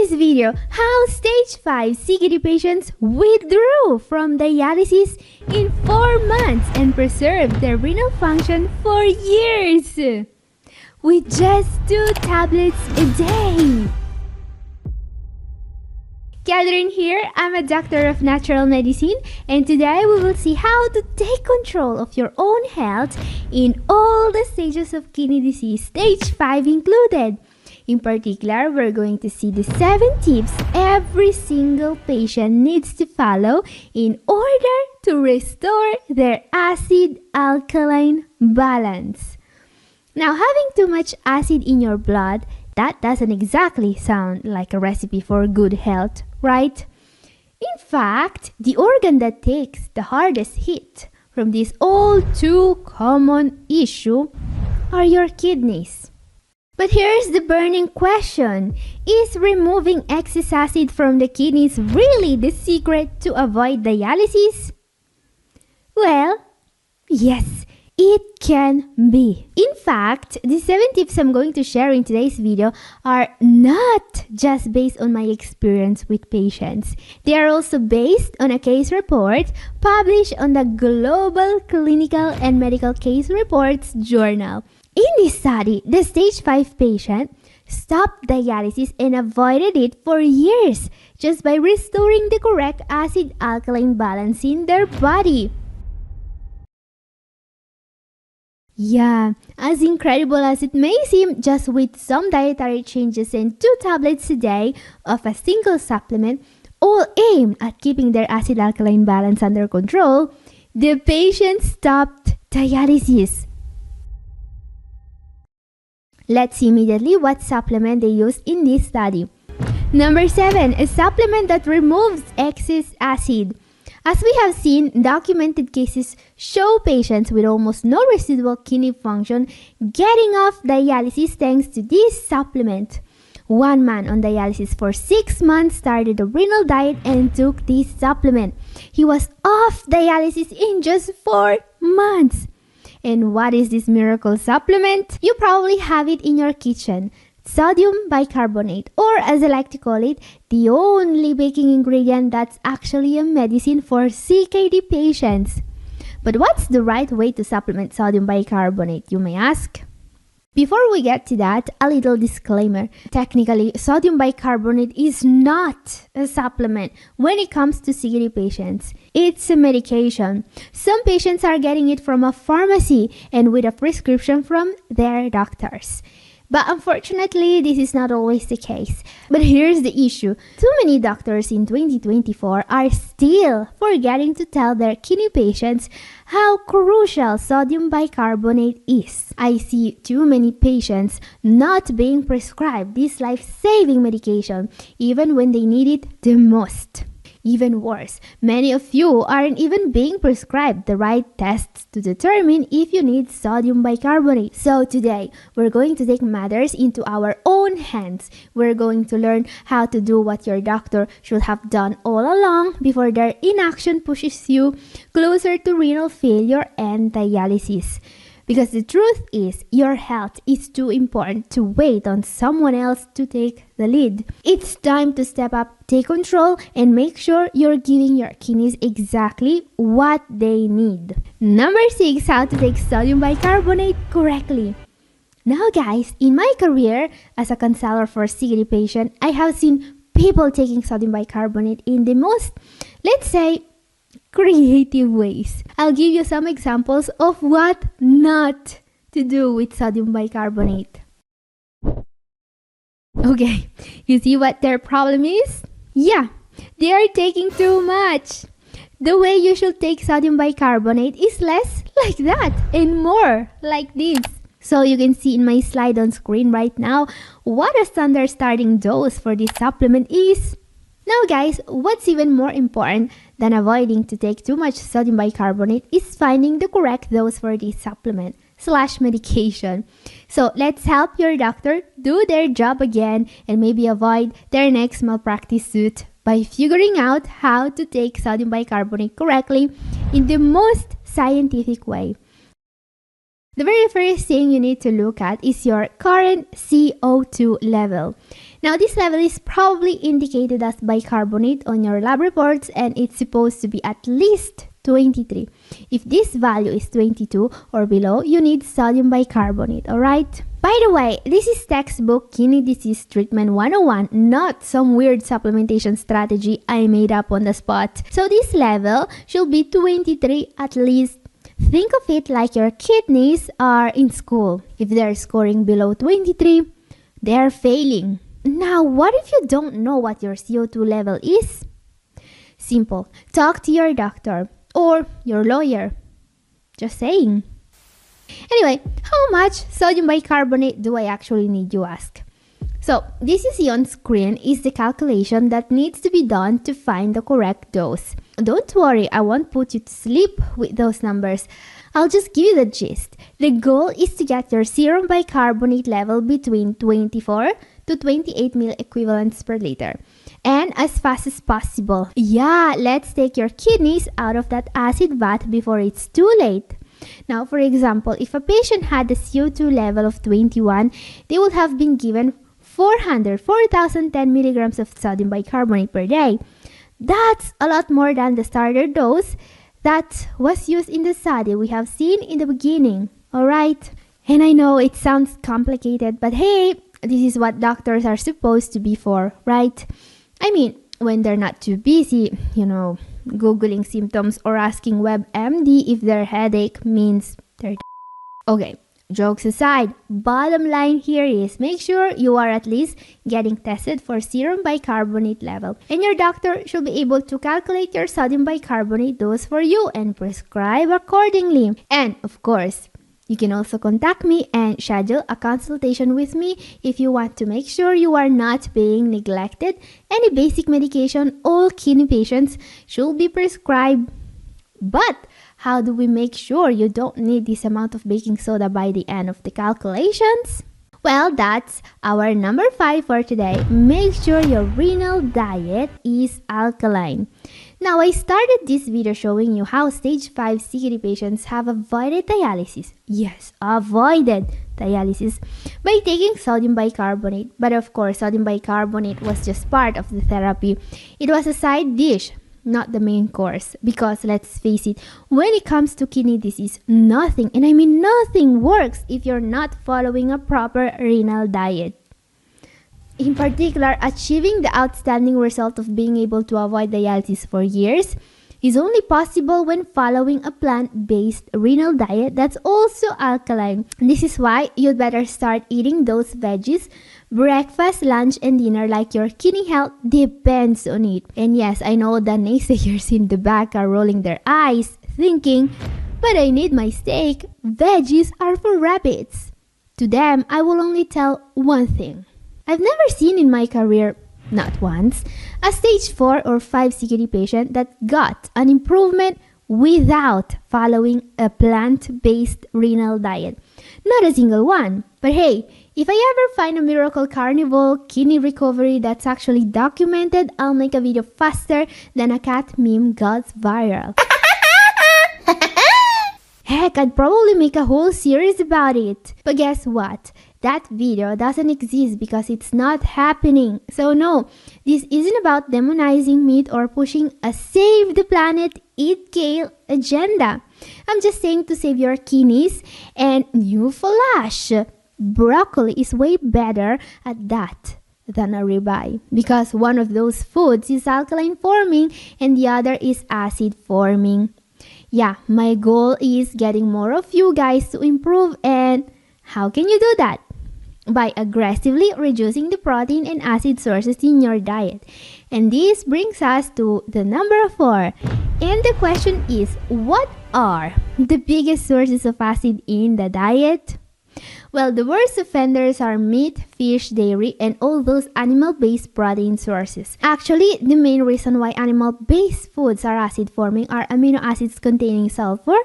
today's video, how stage 5 CKD patients withdrew from dialysis in 4 months and preserved their renal function for years with just 2 tablets a day. Catherine here, I'm a doctor of natural medicine, and today we will see how to take control of your own health in all the stages of kidney disease, stage 5 included. In particular, we're going to see the 7 tips every single patient needs to follow in order to restore their acid-alkaline balance. Now, having too much acid in your blood, that doesn't exactly sound like a recipe for good health, right? In fact, the organ that takes the hardest hit from this all too common issue are your kidneys. But here's the burning question. Is removing excess acid from the kidneys really the secret to avoid dialysis? Well, yes, it can be. In fact, the 7 tips I'm going to share in today's video are not just based on my experience with patients. They are also based on a case report published on the Global Clinical and Medical Case Reports Journal. In this study, the stage 5 patient stopped dialysis and avoided it for years just by restoring the correct acid-alkaline balance in their body. Yeah, as incredible as it may seem, just with some dietary changes and 2 tablets a day of a single supplement, all aimed at keeping their acid-alkaline balance under control, the patient stopped dialysis. Let's see immediately what supplement they used in this study. Number 7, a supplement that removes excess acid. As we have seen, documented cases show patients with almost no residual kidney function getting off dialysis thanks to this supplement. One man on dialysis for 6 months started a renal diet and took this supplement. He was off dialysis in just 4 months. And what is this miracle supplement? You probably have it in your kitchen. Sodium bicarbonate, or as I like to call it, the only baking ingredient that's actually a medicine for CKD patients. But what's the right way to supplement sodium bicarbonate, you may ask? Before we get to that, a little disclaimer. Technically, sodium bicarbonate is not a supplement when it comes to CKD patients. It's a medication. Some patients are getting it from a pharmacy and with a prescription from their doctors. But unfortunately, this is not always the case. But here's the issue. Too many doctors in 2024 are still forgetting to tell their kidney patients how crucial sodium bicarbonate is. I see too many patients not being prescribed this life-saving medication even when they need it the most. Even worse, many of you aren't even being prescribed the right tests to determine if you need sodium bicarbonate. So today, we're going to take matters into our own hands. We're going to learn how to do what your doctor should have done all along before their inaction pushes you closer to renal failure and dialysis. Because the truth is, your health is too important to wait on someone else to take the lead. It's time to step up, take control, and make sure you're giving your kidneys exactly what they need. Number 6, how to take sodium bicarbonate correctly. Now guys, in my career as a counselor for CKD patient, I have seen people taking sodium bicarbonate in the most, let's say, creative ways. I'll give you some examples of what not to do with sodium bicarbonate. Okay, you see what their problem is? Yeah, they are taking too much. The way you should take sodium bicarbonate is less like that and more like this. So you can see in my slide on screen right now what a standard starting dose for this supplement is. Now guys, what's even more important than avoiding to take too much sodium bicarbonate is finding the correct dose for this supplement / medication. So let's help your doctor do their job again and maybe avoid their next malpractice suit by figuring out how to take sodium bicarbonate correctly in the most scientific way. The very first thing you need to look at is your current CO2 level. Now, this level is probably indicated as bicarbonate on your lab reports, and it's supposed to be at least 23. If this value is 22 or below, you need sodium bicarbonate, alright? By the way, this is textbook kidney disease treatment 101, not some weird supplementation strategy I made up on the spot. So this level should be 23 at least. Think of it like your kidneys are in school. If they're scoring below 23, they're failing. Now, what if you don't know what your CO2 level is? Simple. Talk to your doctor or your lawyer. Just saying. Anyway, how much sodium bicarbonate do I actually need, you ask? So, this you see on screen is the calculation that needs to be done to find the correct dose. Don't worry, I won't put you to sleep with those numbers. I'll just give you the gist. The goal is to get your serum bicarbonate level between 24 to 28 ml equivalents per liter, and as fast as possible. Yeah, let's take your kidneys out of that acid bath before it's too late. Now, for example, if a patient had a CO2 level of 21, they would have been given 4,010 milligrams of sodium bicarbonate per day. That's a lot more than the starter dose that was used in the study we have seen in the beginning. Alright? And I know it sounds complicated, but hey, this is what doctors are supposed to be for, right? I mean, when they're not too busy, Googling symptoms or asking WebMD if their headache means they're Okay, jokes aside, bottom line here is make sure you are at least getting tested for serum bicarbonate level, and your doctor should be able to calculate your sodium bicarbonate dose for you and prescribe accordingly. And of course, you can also contact me and schedule a consultation with me if you want to make sure you are not being neglected. Any basic medication all kidney patients should be prescribed. But how do we make sure you don't need this amount of baking soda by the end of the calculations? Well, that's our number 5 for today. Make sure your renal diet is alkaline. Now, I started this video showing you how stage 5 CKD patients have avoided dialysis. Yes, avoided dialysis by taking sodium bicarbonate. But of course, sodium bicarbonate was just part of the therapy. It was a side dish, not the main course. Because let's face it, when it comes to kidney disease, nothing, and I mean nothing, works if you're not following a proper renal diet. In particular, achieving the outstanding result of being able to avoid dialysis for years is only possible when following a plant-based renal diet that's also alkaline. This is why you'd better start eating those veggies breakfast, lunch, and dinner, like your kidney health depends on it. And yes, I know the naysayers in the back are rolling their eyes, thinking, but I need my steak. Veggies are for rabbits. To them, I will only tell one thing. I've never seen in my career, not once, a stage 4 or 5 CKD patient that got an improvement without following a plant-based renal diet. Not a single one. But hey, if I ever find a miracle carnival kidney recovery that's actually documented, I'll make a video faster than a cat meme goes viral. Heck, I'd probably make a whole series about it. But guess what? That video doesn't exist because it's not happening. So no, this isn't about demonizing meat or pushing a save the planet, eat kale agenda. I'm just saying to save your kidneys, and new flash, broccoli is way better at that than a ribeye, because one of those foods is alkaline forming and the other is acid forming. Yeah, my goal is getting more of you guys to improve, and how can you do that? By aggressively reducing the protein and acid sources in your diet. And this brings us to the number 4. And the question is, what are the biggest sources of acid in the diet? Well, the worst offenders are meat, fish, dairy, and all those animal-based protein sources. Actually, the main reason why animal-based foods are acid-forming are amino acids containing sulfur,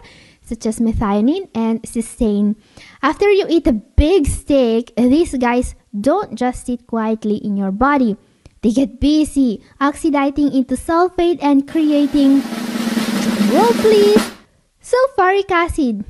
such as methionine and cysteine. After you eat a big steak, these guys don't just sit quietly in your body. They get busy, oxidizing into sulfate and creating, roll please, sulfuric acid.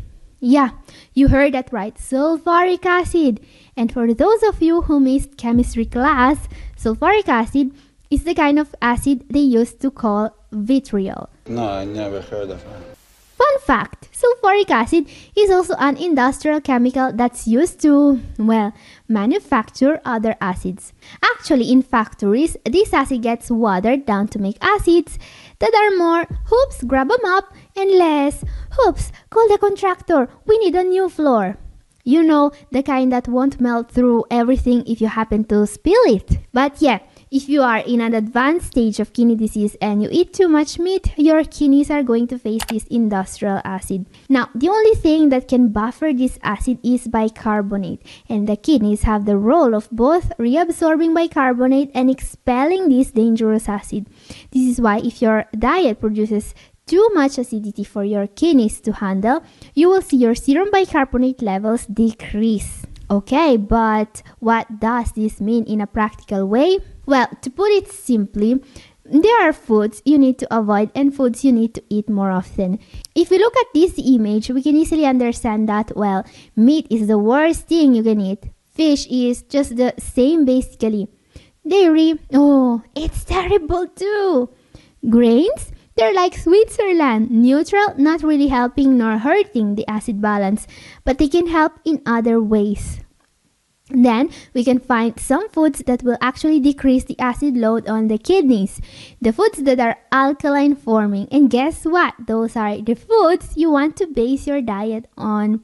Yeah, you heard that right, sulfuric acid. And for those of you who missed chemistry class, sulfuric acid is the kind of acid they used to call vitriol. No, I never heard of it. Fun fact, sulfuric acid is also an industrial chemical that's used to, well, manufacture other acids. Actually, in factories, this acid gets watered down to make acids that are more, "Oops, grab them up," and less, "Oops, call the contractor, we need a new floor." You know, the kind that won't melt through everything if you happen to spill it. But yeah, if you are in an advanced stage of kidney disease and you eat too much meat, your kidneys are going to face this industrial acid. Now, the only thing that can buffer this acid is bicarbonate, and the kidneys have the role of both reabsorbing bicarbonate and expelling this dangerous acid. This is why if your diet produces too much acidity for your kidneys to handle, you will see your serum bicarbonate levels decrease. Okay, but what does this mean in a practical way? Well, to put it simply, there are foods you need to avoid and foods you need to eat more often. If we look at this image, we can easily understand that, well, meat is the worst thing you can eat. Fish is just the same basically. Dairy, oh, it's terrible too. Grains, they're like Switzerland, neutral, not really helping nor hurting the acid balance, but they can help in other ways. Then, we can find some foods that will actually decrease the acid load on the kidneys. The foods that are alkaline forming. And guess what? Those are the foods you want to base your diet on.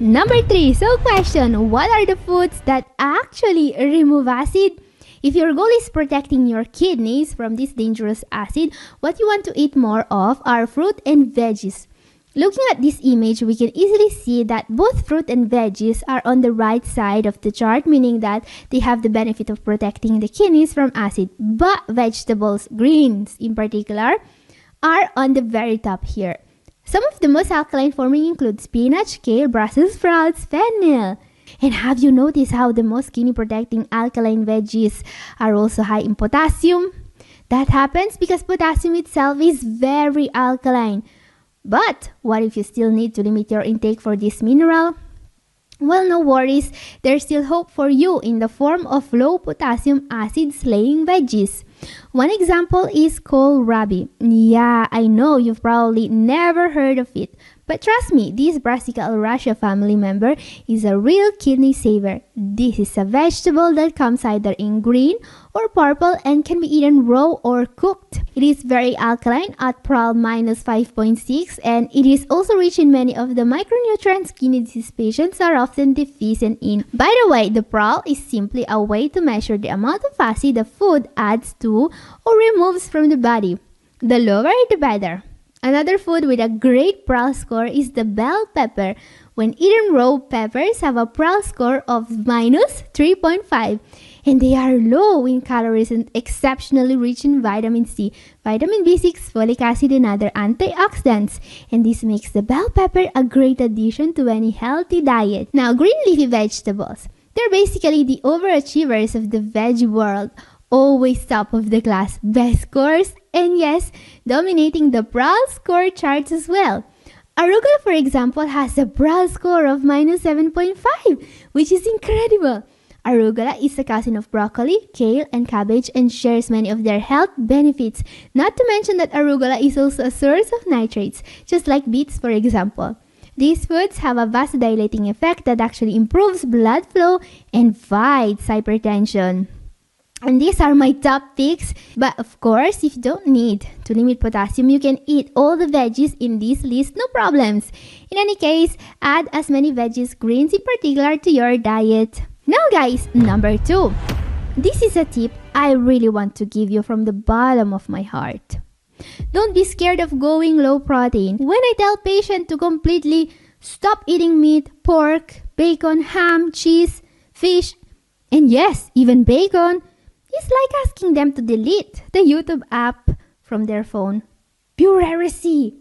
Number 3. So question, what are the foods that actually remove acid? If your goal is protecting your kidneys from this dangerous acid, what you want to eat more of are fruit and veggies. Looking at this image, we can easily see that both fruit and veggies are on the right side of the chart, meaning that they have the benefit of protecting the kidneys from acid. But vegetables, greens in particular, are on the very top here. Some of the most alkaline forming include spinach, kale, Brussels sprouts, fennel. And have you noticed how the most kidney protecting alkaline veggies are also high in potassium? That happens because potassium itself is very alkaline. But what if you still need to limit your intake for this mineral? Well, no worries, there's still hope for you in the form of low potassium acid slaying veggies. One example is kohlrabi. Yeah, I know you've probably never heard of it, but trust me, this Brassica oleracea family member is a real kidney saver. This is a vegetable that comes either in green or purple and can be eaten raw or cooked. It is very alkaline at pral minus 5.6, and it is also rich in many of the micronutrients kidney disease patients are often deficient in. By the way, the pral is simply a way to measure the amount of acid the food adds to or removes from the body. The lower, the better. Another food with a great pral score is the bell pepper. When eaten raw, peppers have a pral score of minus 3.5. And they are low in calories and exceptionally rich in vitamin C, vitamin B6, folic acid, and other antioxidants. And this makes the bell pepper a great addition to any healthy diet. Now, green leafy vegetables. They're basically the overachievers of the veggie world. Always top of the class, best scores, and yes, dominating the pral score charts as well. Arugula, for example, has a pral score of minus 7.5, which is incredible. Arugula is a cousin of broccoli, kale, and cabbage and shares many of their health benefits. Not to mention that arugula is also a source of nitrates, just like beets, for example. These foods have a vasodilating effect that actually improves blood flow and fights hypertension. And these are my top picks. But of course, if you don't need to limit potassium, you can eat all the veggies in this list, no problems. In any case, add as many veggies, greens in particular, to your diet. Now guys, number 2. This is a tip I really want to give you from the bottom of my heart. Don't be scared of going low protein. When I tell patients to completely stop eating meat, pork, bacon, ham, cheese, fish, and yes, even bacon, it's like asking them to delete the YouTube app from their phone. Pure heresy.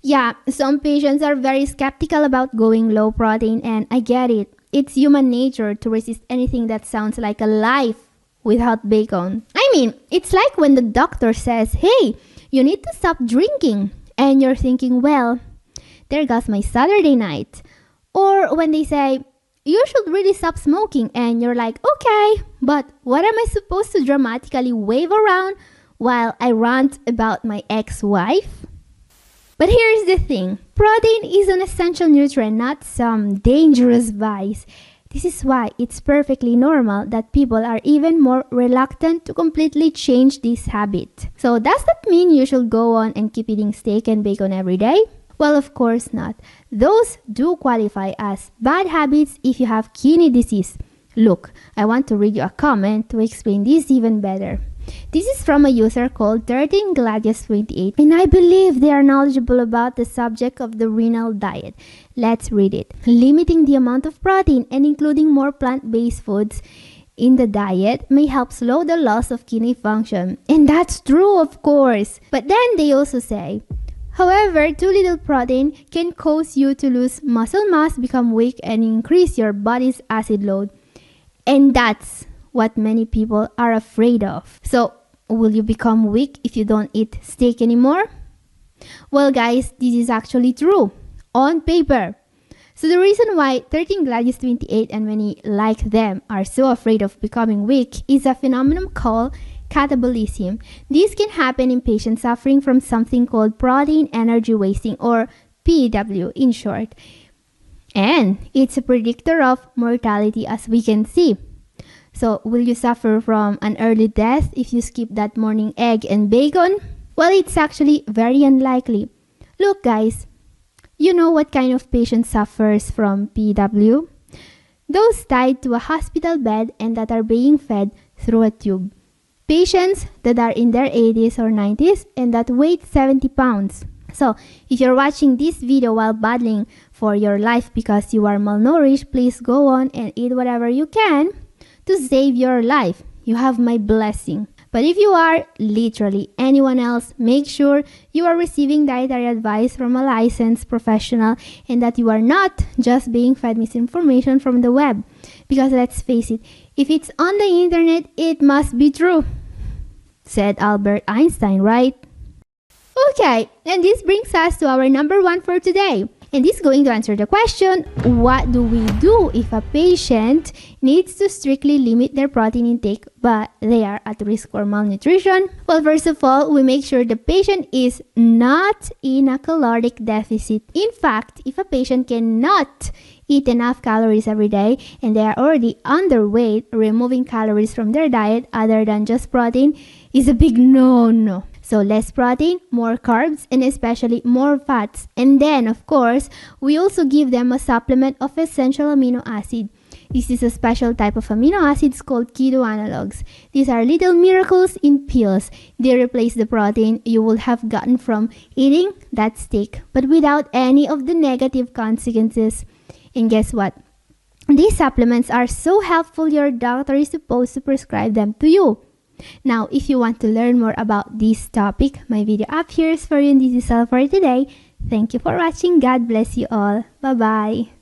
Yeah, some patients are very skeptical about going low protein, and I get it. It's human nature to resist anything that sounds like a life without bacon. I mean, it's like when the doctor says, hey, you need to stop drinking. And you're thinking, well, there goes my Saturday night. Or when they say, you should really stop smoking, and you're like, okay, but what am I supposed to dramatically wave around while I rant about my ex-wife? But here's the thing, protein is an essential nutrient, not some dangerous vice. This is why it's perfectly normal that people are even more reluctant to completely change this habit. So does that mean you should go on and keep eating steak and bacon every day? Well, of course not. Those do qualify as bad habits if you have kidney disease. Look, I want to read you a comment to explain this even better. This is from a user called 13gladius28, and I believe they are knowledgeable about the subject of the renal diet. Let's read it. Limiting the amount of protein and including more plant-based foods in the diet may help slow the loss of kidney function. And that's true, of course. But then they also say, however, too little protein can cause you to lose muscle mass, become weak, and increase your body's acid load. And that's what many people are afraid of. So, will you become weak if you don't eat steak anymore? Well, guys, this is actually true on paper. So the reason why 13gladius28 and many like them are so afraid of becoming weak is a phenomenon called catabolism. This can happen in patients suffering from something called protein energy wasting, or PEW in short. And it's a predictor of mortality, as we can see. So, will you suffer from an early death if you skip that morning egg and bacon? Well, it's actually very unlikely. Look, guys, you know what kind of patient suffers from PW? Those tied to a hospital bed and that are being fed through a tube. Patients that are in their 80s or 90s and that weigh 70 pounds. So, if you're watching this video while battling for your life because you are malnourished, please go on and eat whatever you can to save your life. You have my blessing. But if you are literally anyone else, make sure you are receiving dietary advice from a licensed professional and that you are not just being fed misinformation from the web. Because let's face it, if it's on the internet, it must be true, said Albert Einstein, right? Okay, and this brings us to our number one for today. And this is going to answer the question, what do we do if a patient needs to strictly limit their protein intake but they are at risk for malnutrition? Well, first of all, we make sure the patient is not in a caloric deficit. In fact, if a patient cannot eat enough calories every day and they are already underweight, removing calories from their diet other than just protein is a big no-no. So less protein, more carbs, and especially more fats. And then, of course, we also give them a supplement of essential amino acid. This is a special type of amino acids called keto analogs. These are little miracles in pills. They replace the protein you would have gotten from eating that steak, but without any of the negative consequences. And guess what? These supplements are so helpful your doctor is supposed to prescribe them to you. Now, if you want to learn more about this topic, my video up here is for you, and this is all for today. Thank you for watching. God bless you all. Bye-bye.